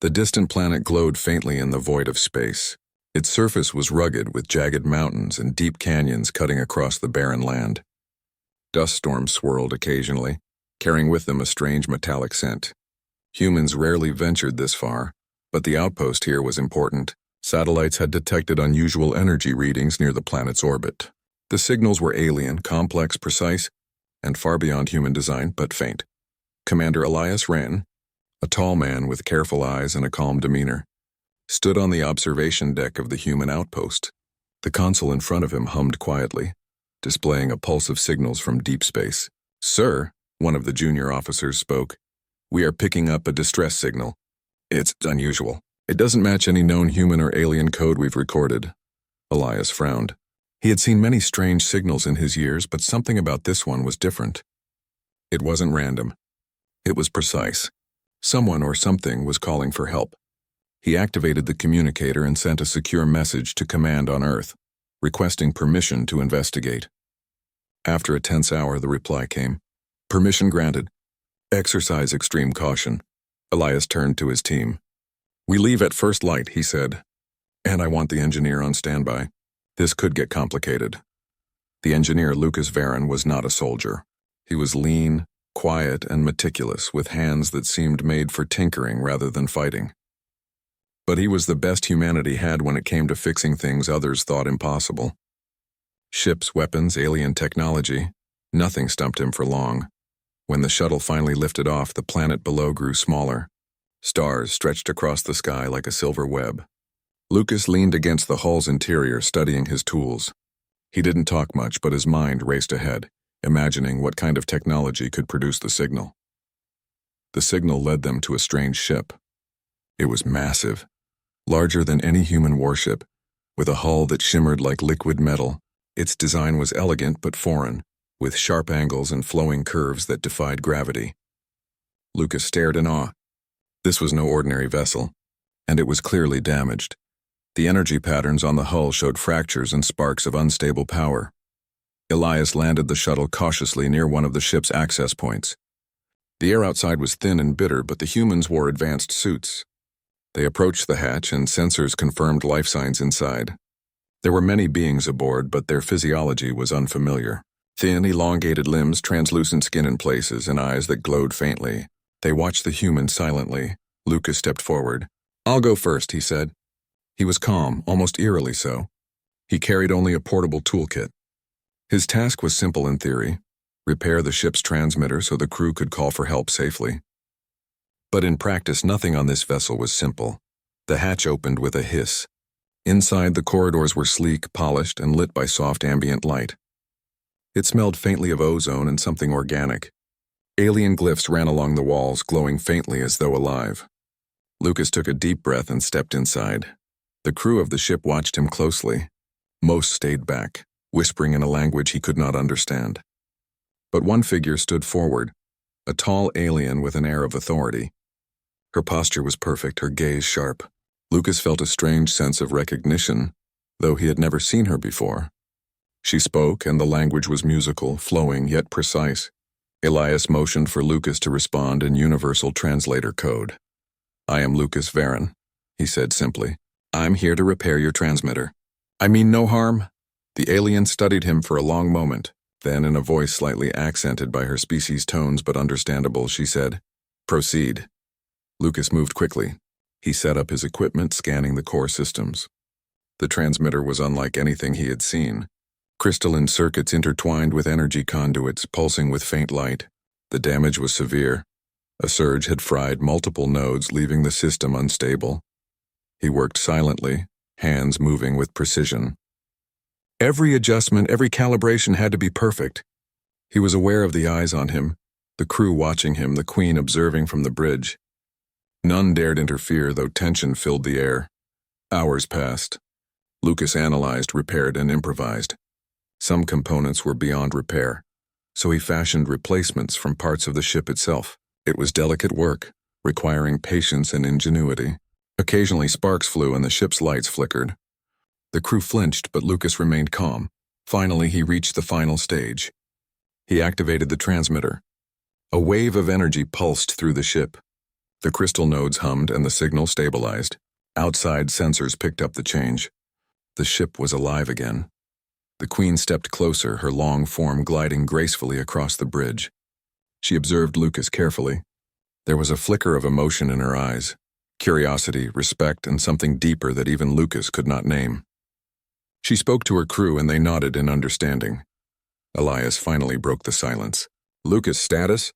The distant planet glowed faintly in the void of space. Its surface was rugged with jagged mountains and deep canyons cutting across the barren land. Dust storms swirled occasionally, carrying with them a strange metallic scent. Humans rarely ventured this far, but the outpost here was important. Satellites had detected unusual energy readings near the planet's orbit. The signals were alien, complex, precise, and far beyond human design, but faint. Commander Elias Wren, a tall man with careful eyes and a calm demeanor, stood on the observation deck of the human outpost. The console in front of him hummed quietly, displaying a pulse of signals from deep space. "Sir," one of the junior officers spoke, "we are picking up a distress signal. It's unusual. It doesn't match any known human or alien code we've recorded." Elias frowned. He had seen many strange signals in his years, but something about this one was different. It wasn't random. It was precise. Someone or something was calling for help. He activated the communicator and sent a secure message to command on Earth, requesting permission to investigate. After a tense hour, the reply came. "Permission granted. Exercise extreme caution." Elias turned to his team. "We leave at first light," he said, "and I want the engineer on standby. This could get complicated." The engineer, Lucas Varon, was not a soldier. He was lean, quiet, and meticulous, with hands that seemed made for tinkering rather than fighting. But he was the best humanity had when it came to fixing things others thought impossible. Ships, weapons, alien technology, nothing stumped him for long. When the shuttle finally lifted off, the planet below grew smaller. Stars stretched across the sky like a silver web. Lucas leaned against the hull's interior, studying his tools. He didn't talk much, but his mind raced ahead, imagining what kind of technology could produce the signal. The signal led them to a strange ship. It was massive, larger than any human warship, with a hull that shimmered like liquid metal. Its design was elegant but foreign, with sharp angles and flowing curves that defied gravity. Lucas stared in awe. This was no ordinary vessel, and it was clearly damaged. The energy patterns on the hull showed fractures and sparks of unstable power. Elias landed the shuttle cautiously near one of the ship's access points. The air outside was thin and bitter, but the humans wore advanced suits. They approached the hatch, and sensors confirmed life signs inside. There were many beings aboard, but their physiology was unfamiliar. Thin, elongated limbs, translucent skin in places, and eyes that glowed faintly. They watched the humans silently. Lucas stepped forward. "I'll go first," he said. He was calm, almost eerily so. He carried only a portable toolkit. His task was simple in theory: repair the ship's transmitter so the crew could call for help safely. But in practice, nothing on this vessel was simple. The hatch opened with a hiss. Inside, the corridors were sleek, polished, and lit by soft ambient light. It smelled faintly of ozone and something organic. Alien glyphs ran along the walls, glowing faintly as though alive. Lucas took a deep breath and stepped inside. The crew of the ship watched him closely. Most stayed back, whispering in a language he could not understand. But one figure stood forward, a tall alien with an air of authority. Her posture was perfect, her gaze sharp. Lucas felt a strange sense of recognition, though he had never seen her before. She spoke, and the language was musical, flowing, yet precise. Elias motioned for Lucas to respond in universal translator code. "I am Lucas Varon," he said simply. "I'm here to repair your transmitter." "I mean no harm?" The alien studied him for a long moment. Then, in a voice slightly accented by her species' tones but understandable, she said, "Proceed." Lucas moved quickly. He set up his equipment, scanning the core systems. The transmitter was unlike anything he had seen. Crystalline circuits intertwined with energy conduits, pulsing with faint light. The damage was severe. A surge had fried multiple nodes, leaving the system unstable. He worked silently, hands moving with precision. Every adjustment, every calibration had to be perfect. He was aware of the eyes on him, the crew watching him, the Queen observing from the bridge. None dared interfere, though tension filled the air. Hours passed. Lucas analyzed, repaired, and improvised. Some components were beyond repair, so he fashioned replacements from parts of the ship itself. It was delicate work, requiring patience and ingenuity. Occasionally sparks flew and the ship's lights flickered. The crew flinched, but Lucas remained calm. Finally, he reached the final stage. He activated the transmitter. A wave of energy pulsed through the ship. The crystal nodes hummed and the signal stabilized. Outside sensors picked up the change. The ship was alive again. The Queen stepped closer, her long form gliding gracefully across the bridge. She observed Lucas carefully. There was a flicker of emotion in her eyes, curiosity, respect, and something deeper that even Lucas could not name. She spoke to her crew and they nodded in understanding. Elias finally broke the silence. "Lucas, status?"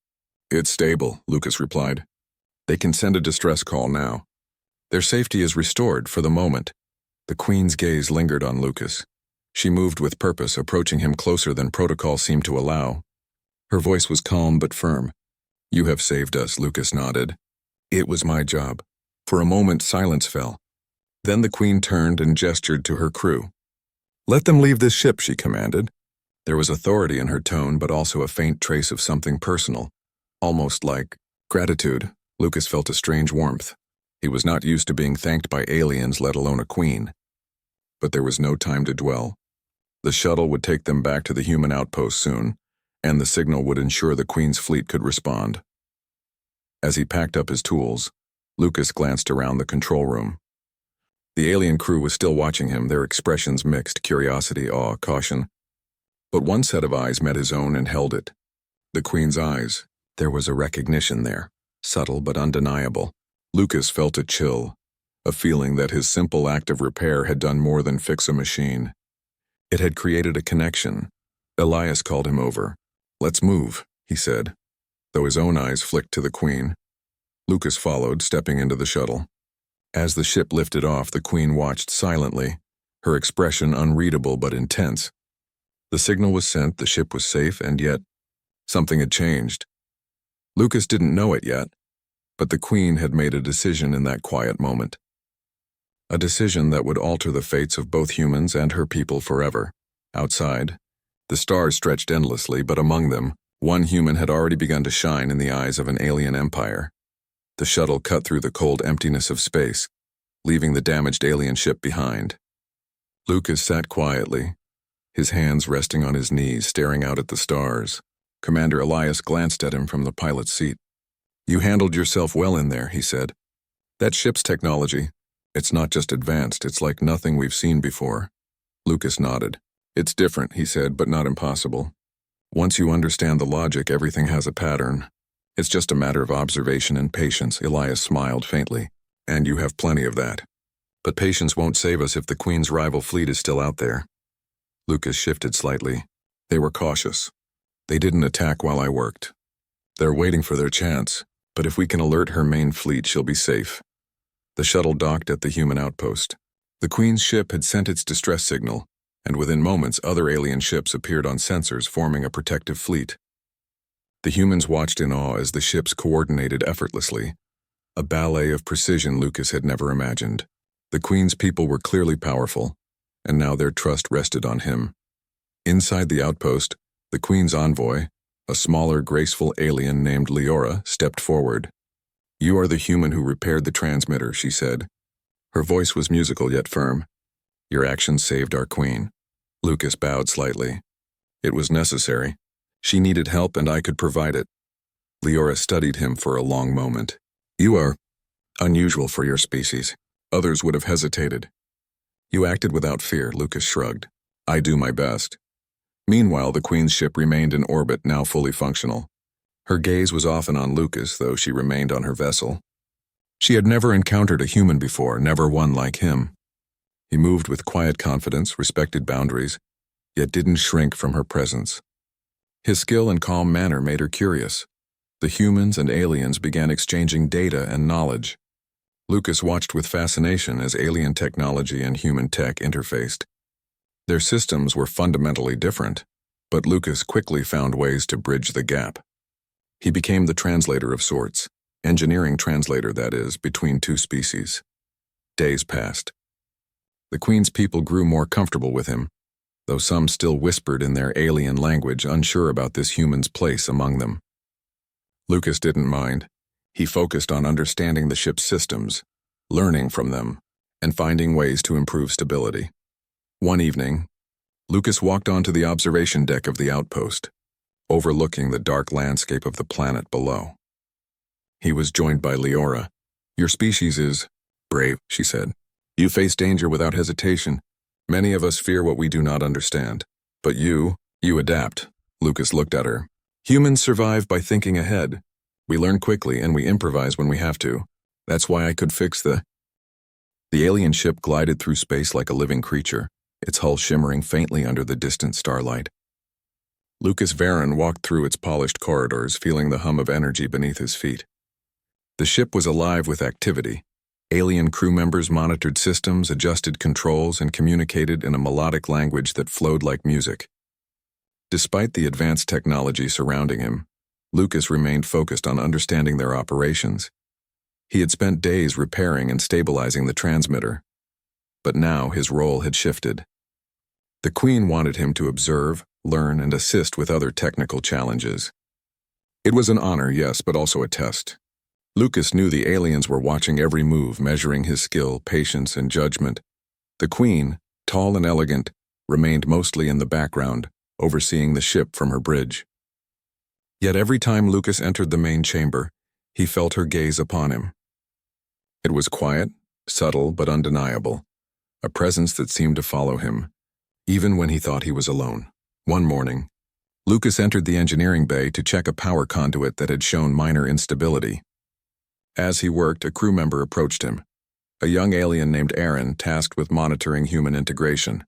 "It's stable," Lucas replied. "They can send a distress call now. Their safety is restored for the moment." The Queen's gaze lingered on Lucas. She moved with purpose, approaching him closer than protocol seemed to allow. Her voice was calm but firm. "You have saved us," Lucas nodded. "It was my job." For a moment, silence fell. Then the Queen turned and gestured to her crew. "Let them leave this ship," she commanded. There was authority in her tone, but also a faint trace of something personal, almost like gratitude. Lucas felt a strange warmth. He was not used to being thanked by aliens, let alone a queen. But there was no time to dwell. The shuttle would take them back to the human outpost soon, and the signal would ensure the Queen's fleet could respond. As he packed up his tools, Lucas glanced around the control room. The alien crew was still watching him, their expressions mixed, curiosity, awe, caution. But one set of eyes met his own and held it. The Queen's eyes. There was a recognition there, subtle but undeniable. Lucas felt a chill, a feeling that his simple act of repair had done more than fix a machine. It had created a connection. Elias called him over. "Let's move," he said, though his own eyes flicked to the Queen. Lucas followed, stepping into the shuttle. As the ship lifted off, the Queen watched silently, her expression unreadable but intense. The signal was sent, the ship was safe, and yet something had changed. Lucas didn't know it yet, but the Queen had made a decision in that quiet moment. A decision that would alter the fates of both humans and her people forever. Outside, the stars stretched endlessly, but among them, one human had already begun to shine in the eyes of an alien empire. The shuttle cut through the cold emptiness of space, leaving the damaged alien ship behind. Lucas sat quietly, his hands resting on his knees, staring out at the stars. Commander Elias glanced at him from the pilot's seat. "You handled yourself well in there," he said. "That ship's technology, it's not just advanced, it's like nothing we've seen before." Lucas nodded. "It's different," he said, "but not impossible. Once you understand the logic, everything has a pattern. It's just a matter of observation and patience." Elias smiled faintly. "And you have plenty of that. But patience won't save us if the Queen's rival fleet is still out there." Lucas shifted slightly. "They were cautious. They didn't attack while I worked. They're waiting for their chance, but if we can alert her main fleet, she'll be safe." The shuttle docked at the human outpost. The Queen's ship had sent its distress signal, and within moments other alien ships appeared on sensors, forming a protective fleet. The humans watched in awe as the ships coordinated effortlessly, a ballet of precision Lucas had never imagined. The Queen's people were clearly powerful, and now their trust rested on him. Inside the outpost, the Queen's envoy, a smaller, graceful alien named Leora, stepped forward. "You are the human who repaired the transmitter," she said. Her voice was musical yet firm. "Your actions saved our Queen." Lucas bowed slightly. "It was necessary. She needed help and I could provide it." Leora studied him for a long moment. "You are unusual for your species. Others would have hesitated." "You acted without fear," Lucas shrugged. "I do my best." Meanwhile, the Queen's ship remained in orbit, now fully functional. Her gaze was often on Lucas, though she remained on her vessel. She had never encountered a human before, never one like him. He moved with quiet confidence, respected boundaries, yet didn't shrink from her presence. His skill and calm manner made her curious. The humans and aliens began exchanging data and knowledge. Lucas watched with fascination as alien technology and human tech interfaced. Their systems were fundamentally different, but Lucas quickly found ways to bridge the gap. He became the translator of sorts, engineering translator, that is, between two species. Days passed. The Queen's people grew more comfortable with him, though some still whispered in their alien language, unsure about this human's place among them. Lucas didn't mind. He focused on understanding the ship's systems, learning from them, and finding ways to improve stability. One evening, Lucas walked onto the observation deck of the outpost, overlooking the dark landscape of the planet below. He was joined by Leora. "Your species is brave," she said. "You face danger without hesitation. Many of us fear what we do not understand. But you adapt." Lucas looked at her. "Humans survive by thinking ahead. We learn quickly and we improvise when we have to. That's why I could fix the alien ship glided through space like a living creature, its hull shimmering faintly under the distant starlight. Lucas Varon walked through its polished corridors, feeling the hum of energy beneath his feet. The ship was alive with activity. Alien crew members monitored systems, adjusted controls, and communicated in a melodic language that flowed like music. Despite the advanced technology surrounding him, Lucas remained focused on understanding their operations. He had spent days repairing and stabilizing the transmitter, but now his role had shifted. The Queen wanted him to observe, learn, and assist with other technical challenges. It was an honor, yes, but also a test. Lucas knew the aliens were watching every move, measuring his skill, patience, and judgment. The Queen, tall and elegant, remained mostly in the background, overseeing the ship from her bridge. Yet every time Lucas entered the main chamber, he felt her gaze upon him. It was quiet, subtle, but undeniable, a presence that seemed to follow him, even when he thought he was alone. One morning, Lucas entered the engineering bay to check a power conduit that had shown minor instability. As he worked, a crew member approached him, a young alien named Aaron, tasked with monitoring human integration.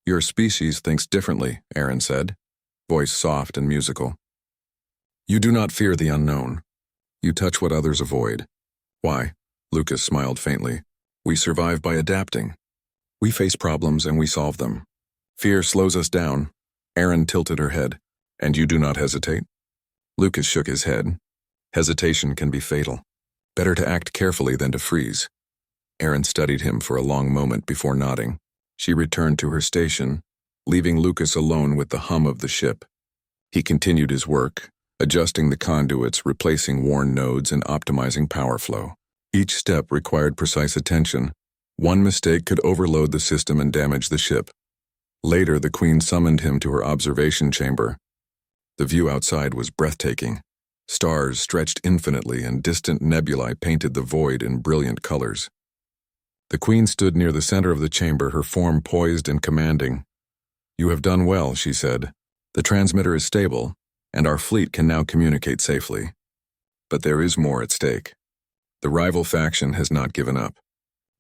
"Your species thinks differently," Aaron said, voice soft and musical. "You do not fear the unknown. You touch what others avoid." "Why?" Lucas smiled faintly. "We survive by adapting. We face problems and we solve them. Fear slows us down." Aaron tilted her head. "And you do not hesitate?" Lucas shook his head. "Hesitation can be fatal. Better to act carefully than to freeze." Aaron studied him for a long moment before nodding. She returned to her station, leaving Lucas alone with the hum of the ship. He continued his work, adjusting the conduits, replacing worn nodes, and optimizing power flow. Each step required precise attention. One mistake could overload the system and damage the ship. Later, the Queen summoned him to her observation chamber. The view outside was breathtaking. Stars stretched infinitely and distant nebulae painted the void in brilliant colors. The Queen stood near the center of the chamber, her form poised and commanding. "You have done well," she said. "The transmitter is stable, and our fleet can now communicate safely. But there is more at stake. The rival faction has not given up.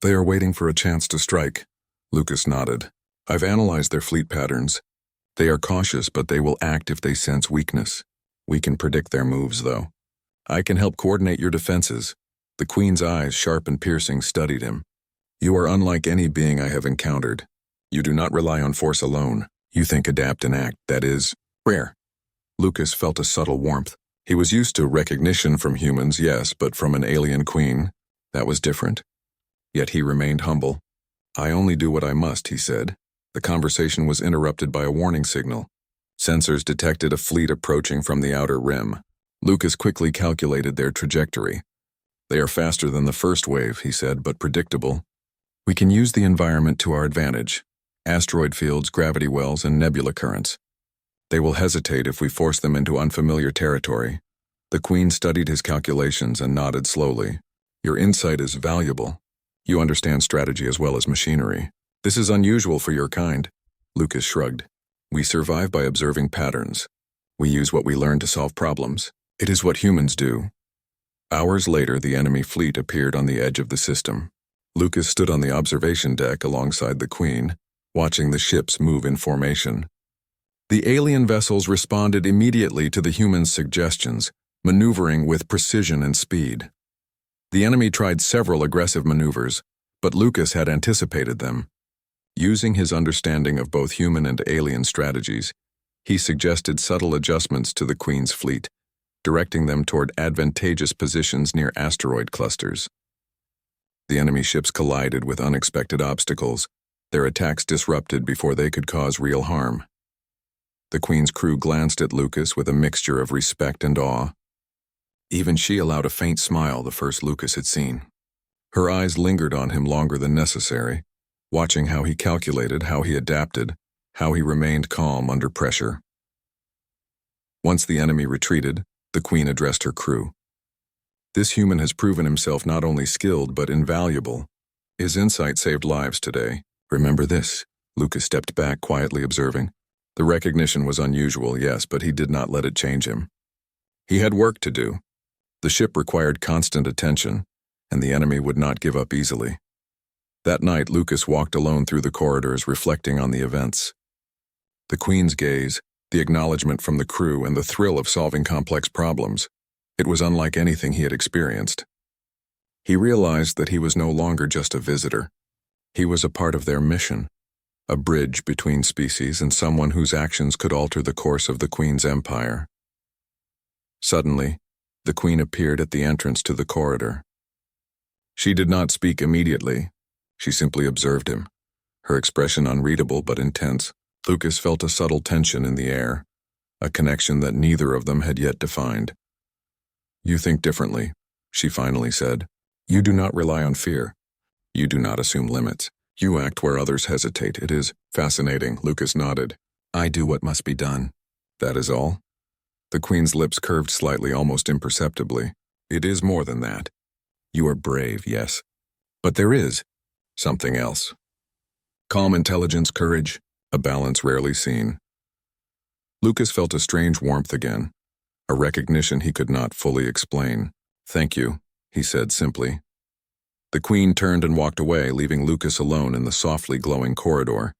They are waiting for a chance to strike." Lucas nodded. "I've analyzed their fleet patterns. They are cautious, but they will act if they sense weakness. We can predict their moves, though. I can help coordinate your defenses." The Queen's eyes, sharp and piercing, studied him. "You are unlike any being I have encountered. You do not rely on force alone. You think, adapt, and act. That is rare." Lucas felt a subtle warmth. He was used to recognition from humans, yes, but from an alien queen, that was different. Yet he remained humble. "I only do what I must," he said. The conversation was interrupted by a warning signal. Sensors detected a fleet approaching from the outer rim. Lucas quickly calculated their trajectory. "They are faster than the first wave," he said, "but predictable. We can use the environment to our advantage. Asteroid fields, gravity wells, and nebula currents. They will hesitate if we force them into unfamiliar territory." The Queen studied his calculations and nodded slowly. "Your insight is valuable. You understand strategy as well as machinery. This is unusual for your kind." Lucas shrugged. "We survive by observing patterns. We use what we learn to solve problems. It is what humans do." Hours later, the enemy fleet appeared on the edge of the system. Lucas stood on the observation deck alongside the Queen, watching the ships move in formation. The alien vessels responded immediately to the humans' suggestions, maneuvering with precision and speed. The enemy tried several aggressive maneuvers, but Lucas had anticipated them. Using his understanding of both human and alien strategies, he suggested subtle adjustments to the Queen's fleet, directing them toward advantageous positions near asteroid clusters. The enemy ships collided with unexpected obstacles, their attacks disrupted before they could cause real harm. The Queen's crew glanced at Lucas with a mixture of respect and awe. Even she allowed a faint smile, the first Lucas had seen. Her eyes lingered on him longer than necessary, watching how he calculated, how he adapted, how he remained calm under pressure. Once the enemy retreated, the Queen addressed her crew. This human has proven himself not only skilled but invaluable. His insight saved lives today. Remember this? Lucas stepped back, quietly observing. The recognition was unusual, yes, but he did not let it change him. He had work to do. The ship required constant attention, and the enemy would not give up easily. That night, Lucas walked alone through the corridors, reflecting on the events. The Queen's gaze, the acknowledgement from the crew, and the thrill of solving complex problems. It was unlike anything he had experienced. He realized that he was no longer just a visitor. He was a part of their mission, a bridge between species and someone whose actions could alter the course of the Queen's empire. Suddenly, the Queen appeared at the entrance to the corridor. She did not speak immediately. She simply observed him, her expression unreadable but intense. Lucas felt a subtle tension in the air, a connection that neither of them had yet defined. "You think differently," she finally said. "You do not rely on fear. You do not assume limits. You act where others hesitate. It is fascinating," Lucas nodded. "I do what must be done. That is all?" The Queen's lips curved slightly, almost imperceptibly. "It is more than that. You are brave, yes. But there is something else. Calm intelligence, courage, a balance rarely seen." Lucas felt a strange warmth again, a recognition he could not fully explain. "Thank you," he said simply. The Queen turned and walked away, leaving Lucas alone in the softly glowing corridor.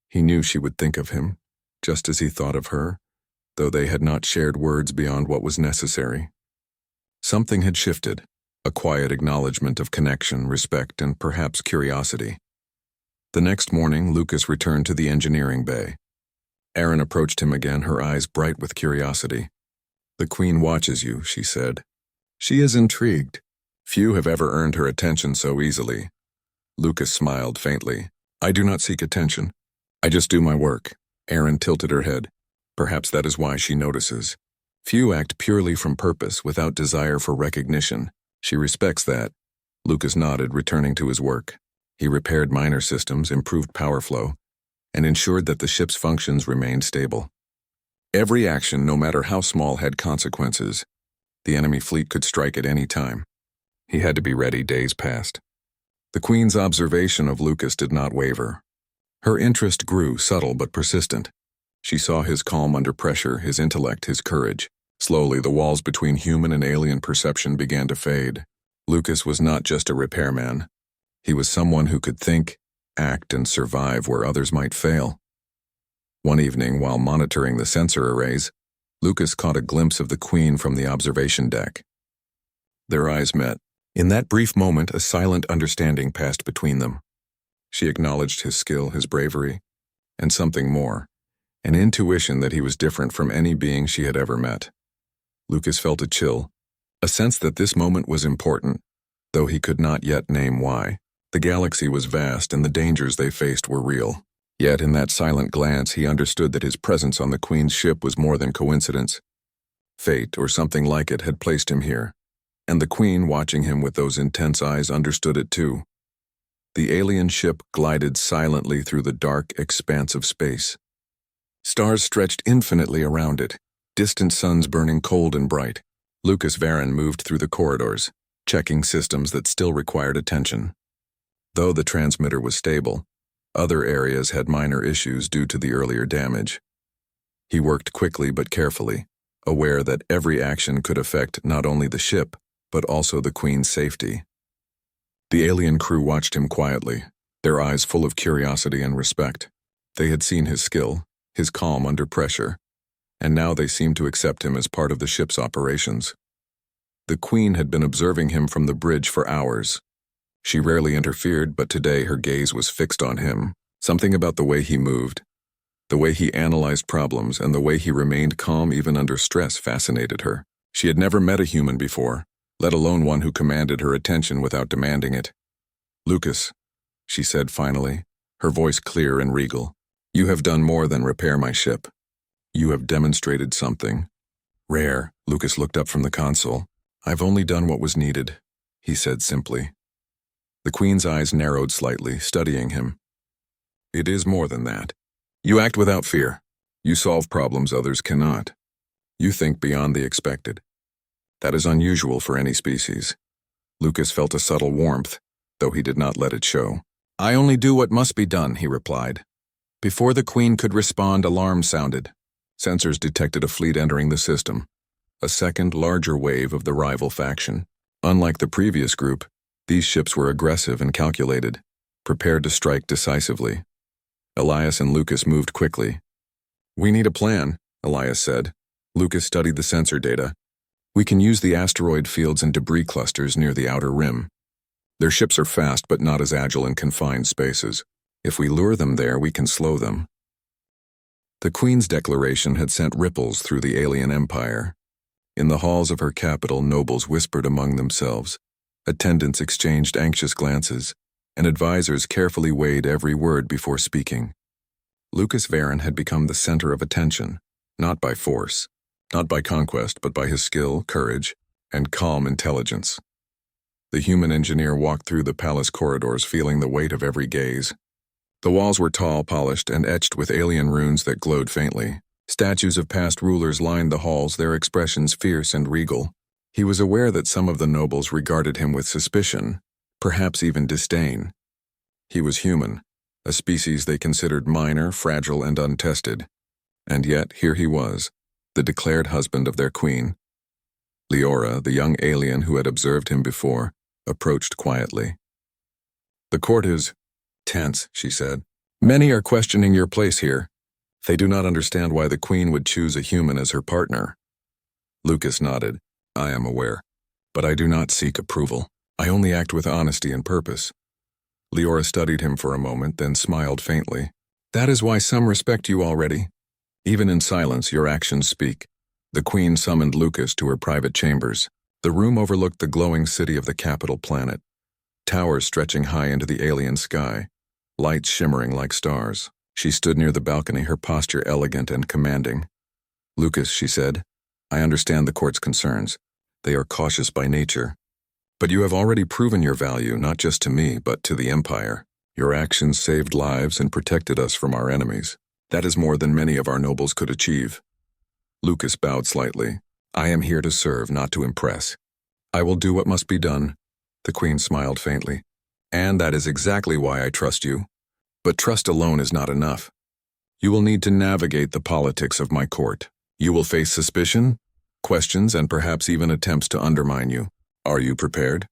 He knew she would think of him, just as he thought of her, though they had not shared words beyond what was necessary. Something had shifted, a quiet acknowledgement of connection, respect, and perhaps curiosity. The next morning, Lucas returned to the engineering bay. Erin approached him again, her eyes bright with curiosity. "The Queen watches you," she said. "She is intrigued. Few have ever earned her attention so easily." Lucas smiled faintly. "I do not seek attention. I just do my work." Erin tilted her head. "Perhaps that is why she notices. Few act purely from purpose, without desire for recognition. She respects that." Lucas nodded, returning to his work. He repaired minor systems, improved power flow, and ensured that the ship's functions remained stable. Every action, no matter how small, had consequences. The enemy fleet could strike at any time. He had to be ready. Days passed. The Queen's observation of Lucas did not waver. Her interest grew, subtle but persistent. She saw his calm under pressure, his intellect, his courage. Slowly, the walls between human and alien perception began to fade. Lucas was not just a repairman. He was someone who could think, act, and survive where others might fail. One evening, while monitoring the sensor arrays, Lucas caught a glimpse of the Queen from the observation deck. Their eyes met. In that brief moment, a silent understanding passed between them. She acknowledged his skill, his bravery, and something more, an intuition that he was different from any being she had ever met. Lucas felt a chill, a sense that this moment was important, though he could not yet name why. The galaxy was vast, and the dangers they faced were real. Yet in that silent glance, he understood that his presence on the Queen's ship was more than coincidence. Fate, or something like it, had placed him here, and the Queen, watching him with those intense eyes, understood it too. The alien ship glided silently through the dark expanse of space. Stars stretched infinitely around it, distant suns burning cold and bright. Lucas Varon moved through the corridors, checking systems that still required attention. Though the transmitter was stable, other areas had minor issues due to the earlier damage. He worked quickly but carefully, aware that every action could affect not only the ship, but also the Queen's safety. The alien crew watched him quietly, their eyes full of curiosity and respect. They had seen his skill, his calm under pressure, and now they seemed to accept him as part of the ship's operations. The Queen had been observing him from the bridge for hours. She rarely interfered, but today her gaze was fixed on him. Something about the way he moved, the way he analyzed problems, and the way he remained calm even under stress fascinated her. She had never met a human before, let alone one who commanded her attention without demanding it. "Lucas," she said finally, her voice clear and regal, "you have done more than repair my ship. You have demonstrated something rare." Lucas looked up from the console. "I've only done what was needed," he said simply. The Queen's eyes narrowed slightly, studying him. "It is more than that. You act without fear. You solve problems others cannot. You think beyond the expected. That is unusual for any species. Lucas felt a subtle warmth, though he did not let it show. "I only do what must be done," he replied. Before the Queen could respond, alarms sounded. Sensors detected a fleet entering the system, a second, larger wave of the rival faction. Unlike the previous group, these ships were aggressive and calculated, prepared to strike decisively. Elias and Lucas moved quickly. "We need a plan," Elias said. Lucas studied the sensor data. "We can use the asteroid fields and debris clusters near the outer rim. Their ships are fast but not as agile in confined spaces. If we lure them there, we can slow them." The Queen's declaration had sent ripples through the alien empire. In the halls of her capital, nobles whispered among themselves. Attendants exchanged anxious glances, and advisors carefully weighed every word before speaking. Lucas Varon had become the center of attention, not by force, not by conquest, but by his skill, courage, and calm intelligence. The human engineer walked through the palace corridors, feeling the weight of every gaze. The walls were tall, polished, and etched with alien runes that glowed faintly. Statues of past rulers lined the halls, their expressions fierce and regal. He was aware that some of the nobles regarded him with suspicion, perhaps even disdain. He was human, a species they considered minor, fragile, and untested. And yet, here he was, the declared husband of their queen. Leora, the young alien who had observed him before, approached quietly. "The court is tense," she said. "Many are questioning your place here. They do not understand why the queen would choose a human as her partner." Lucas nodded. "I am aware, but I do not seek approval. I only act with honesty and purpose." Leora studied him for a moment, then smiled faintly. "That is why some respect you already. Even in silence, your actions speak." The Queen summoned Lucas to her private chambers. The room overlooked the glowing city of the capital planet, towers stretching high into the alien sky, lights shimmering like stars. She stood near the balcony, her posture elegant and commanding. "Lucas," she said, "I understand the court's concerns. They are cautious by nature. But you have already proven your value, not just to me, but to the Empire. Your actions saved lives and protected us from our enemies. That is more than many of our nobles could achieve." Lucas bowed slightly. "I am here to serve, not to impress. I will do what must be done." The Queen smiled faintly. "And that is exactly why I trust you. But trust alone is not enough. You will need to navigate the politics of my court. You will face suspicion, questions, and perhaps even attempts to undermine you. Are you prepared?"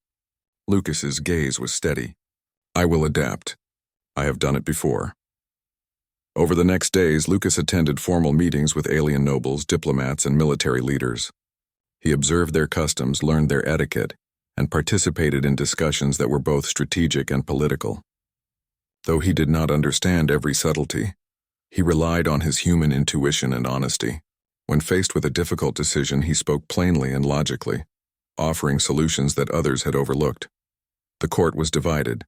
Lucas's gaze was steady. "I will adapt. I have done it before." Over the next days, Lucas attended formal meetings with alien nobles, diplomats, and military leaders. He observed their customs, learned their etiquette, and participated in discussions that were both strategic and political. Though he did not understand every subtlety, he relied on his human intuition and honesty. When faced with a difficult decision, he spoke plainly and logically, offering solutions that others had overlooked. The court was divided.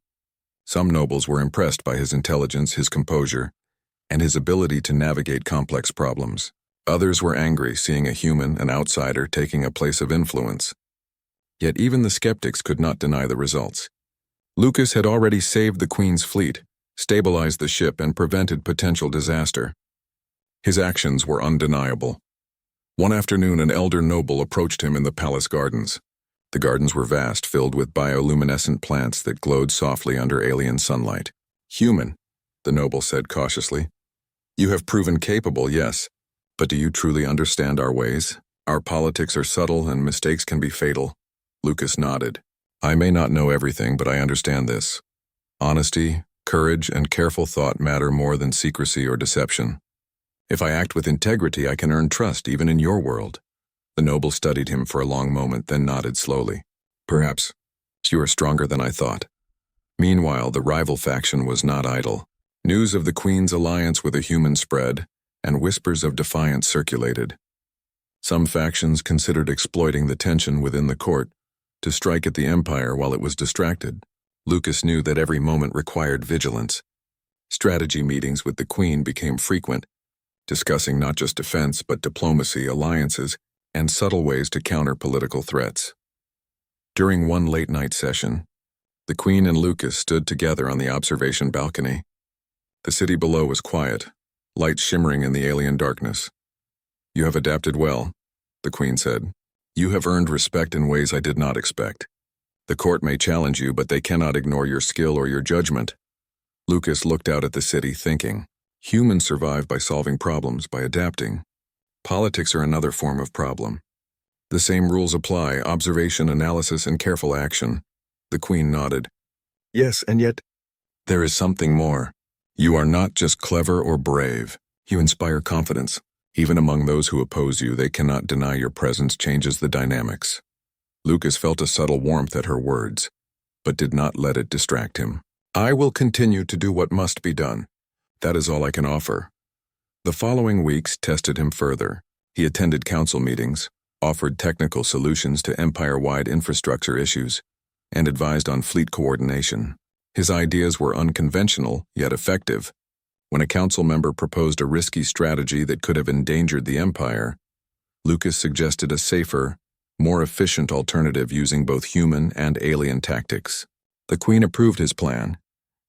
Some nobles were impressed by his intelligence, his composure, and his ability to navigate complex problems. Others were angry, seeing a human, an outsider, taking a place of influence. Yet even the skeptics could not deny the results. Lucas had already saved the Queen's fleet, stabilized the ship, and prevented potential disaster. His actions were undeniable. One afternoon, an elder noble approached him in the palace gardens. The gardens were vast, filled with bioluminescent plants that glowed softly under alien sunlight. "Human," the noble said cautiously. "You have proven capable, yes, but do you truly understand our ways? Our politics are subtle and mistakes can be fatal." Lucas nodded. "I may not know everything, but I understand this. Honesty, courage, and careful thought matter more than secrecy or deception. If I act with integrity, I can earn trust even in your world." The noble studied him for a long moment, then nodded slowly. "Perhaps you are stronger than I thought." Meanwhile, the rival faction was not idle. News of the Queen's alliance with a human spread, and whispers of defiance circulated. Some factions considered exploiting the tension within the court to strike at the Empire while it was distracted. Lucas knew that every moment required vigilance. Strategy meetings with the Queen became frequent, discussing not just defense but diplomacy, alliances, and subtle ways to counter political threats. During one late-night session, the Queen and Lucas stood together on the observation balcony. The city below was quiet, lights shimmering in the alien darkness. "You have adapted well," the Queen said. You have earned respect in ways I did not expect. The court may challenge you, but they cannot ignore your skill or your judgment." Lucas looked out at the city, thinking, humans survive by solving problems, by adapting. Politics are another form of problem. The same rules apply: observation, analysis, and careful action. The Queen nodded. "Yes, and yet there is something more. You are not just clever or brave. You inspire confidence. Even among those who oppose you, they cannot deny your presence changes the dynamics." Lucas felt a subtle warmth at her words, but did not let it distract him. "I will continue to do what must be done. That is all I can offer." The following weeks tested him further. He attended council meetings, offered technical solutions to empire-wide infrastructure issues, and advised on fleet coordination. His ideas were unconventional, yet effective. When a council member proposed a risky strategy that could have endangered the empire, Lucas suggested a safer, more efficient alternative using both human and alien tactics. The Queen approved his plan,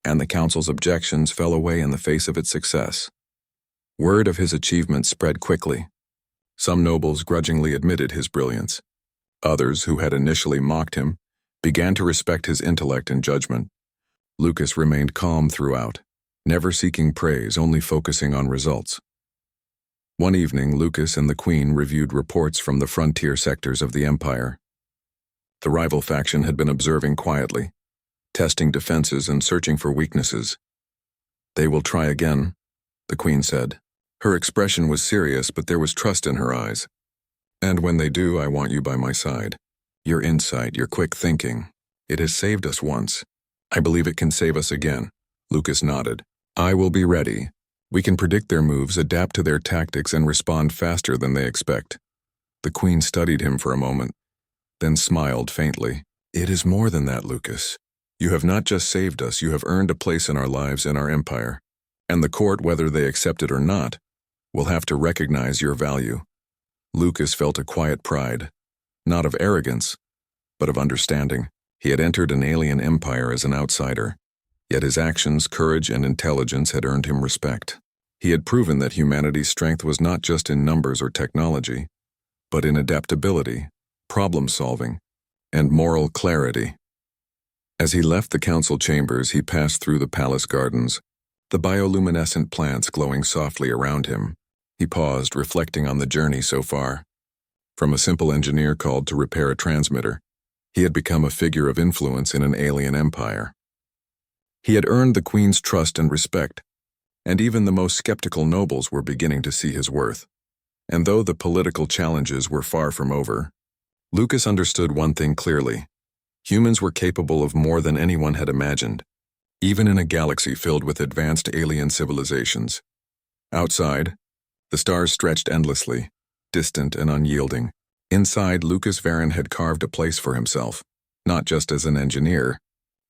and the council's objections fell away in the face of its success. Word of his achievements spread quickly. Some nobles grudgingly admitted his brilliance. Others, who had initially mocked him, began to respect his intellect and judgment. Lucas remained calm throughout, never seeking praise, only focusing on results. One evening, Lucas and the Queen reviewed reports from the frontier sectors of the empire. The rival faction had been observing quietly, testing defenses and searching for weaknesses. "They will try again," the Queen said. Her expression was serious, but there was trust in her eyes. "And when they do, I want you by my side. Your insight, your quick thinking. It has saved us once. I believe it can save us again." Lucas nodded. "I will be ready. We can predict their moves, adapt to their tactics, and respond faster than they expect." The Queen studied him for a moment, then smiled faintly. "It is more than that, Lucas. You have not just saved us, you have earned a place in our lives and our empire. And the court, whether they accept it or not, will have to recognize your value." Lucas felt a quiet pride, not of arrogance, but of understanding. He had entered an alien empire as an outsider, yet his actions, courage, and intelligence had earned him respect. He had proven that humanity's strength was not just in numbers or technology, but in adaptability, problem-solving, and moral clarity. As he left the council chambers, he passed through the palace gardens, the bioluminescent plants glowing softly around him. He paused, reflecting on the journey so far. From a simple engineer called to repair a transmitter, he had become a figure of influence in an alien empire. He had earned the Queen's trust and respect, and even the most skeptical nobles were beginning to see his worth. And though the political challenges were far from over, Lucas understood one thing clearly: humans were capable of more than anyone had imagined, even in a galaxy filled with advanced alien civilizations. Outside, the stars stretched endlessly, distant and unyielding. Inside, Lucas Varon had carved a place for himself, not just as an engineer,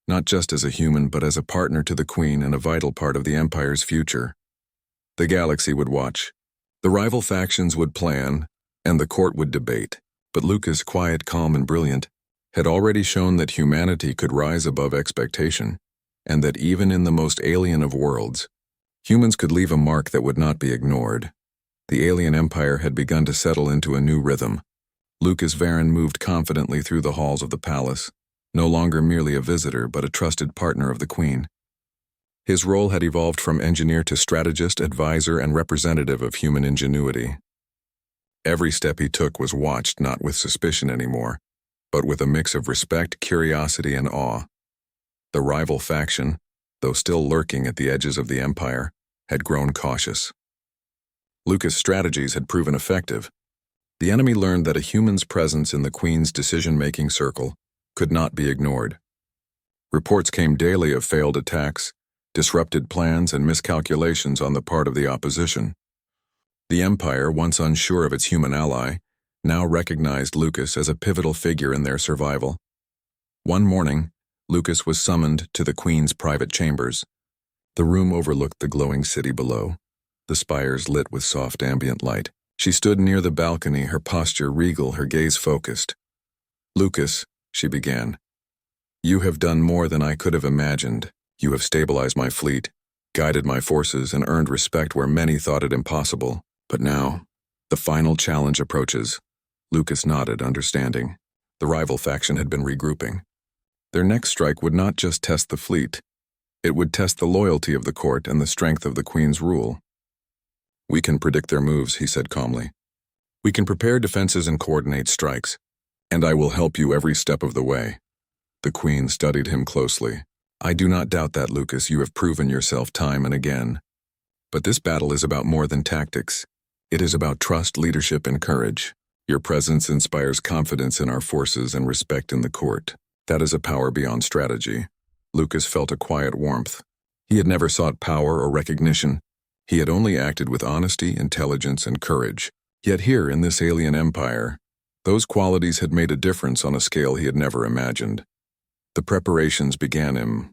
not just as a human, but as a partner to the Queen and a vital part of the Empire's future. The galaxy would watch, the rival factions would plan, and the court would debate. But Lucas, quiet, calm, and brilliant, had already shown that humanity could rise above expectation, and that even in the most alien of worlds, humans could leave a mark that would not be ignored. The alien empire had begun to settle into a new rhythm. Lucas Varon moved confidently through the halls of the palace, no longer merely a visitor but a trusted partner of the Queen. His role had evolved from engineer to strategist, advisor, and representative of human ingenuity. Every step he took was watched not with suspicion anymore, but with a mix of respect, curiosity, and awe. The rival faction, though still lurking at the edges of the empire, had grown cautious. Lucas' strategies had proven effective. The enemy learned that a human's presence in the Queen's decision-making circle could not be ignored. Reports came daily of failed attacks, disrupted plans, and miscalculations on the part of the opposition. The Empire, once unsure of its human ally, now recognized Lucas as a pivotal figure in their survival. One morning, Lucas was summoned to the Queen's private chambers. The room overlooked the glowing city below, the spires lit with soft ambient light. She stood near the balcony, her posture regal, her gaze focused. "Lucas," she began, "you have done more than I could have imagined. You have stabilized my fleet, guided my forces, and earned respect where many thought it impossible. But now, the final challenge approaches. Lucas nodded, understanding. The rival faction had been regrouping. Their next strike would not just test the fleet. It would test the loyalty of the court and the strength of the Queen's rule. We can predict their moves, he said calmly. We can prepare defenses and coordinate strikes, and I will help you every step of the way. The Queen studied him closely. I do not doubt that, Lucas. You have proven yourself time and again. But this battle is about more than tactics. It is about trust, leadership, and courage. Your presence inspires confidence in our forces and respect in the court. That is a power beyond strategy. Lucas felt a quiet warmth. He had never sought power or recognition. He had only acted with honesty, intelligence, and courage. Yet here, in this alien empire, those qualities had made a difference on a scale he had never imagined. The preparations began him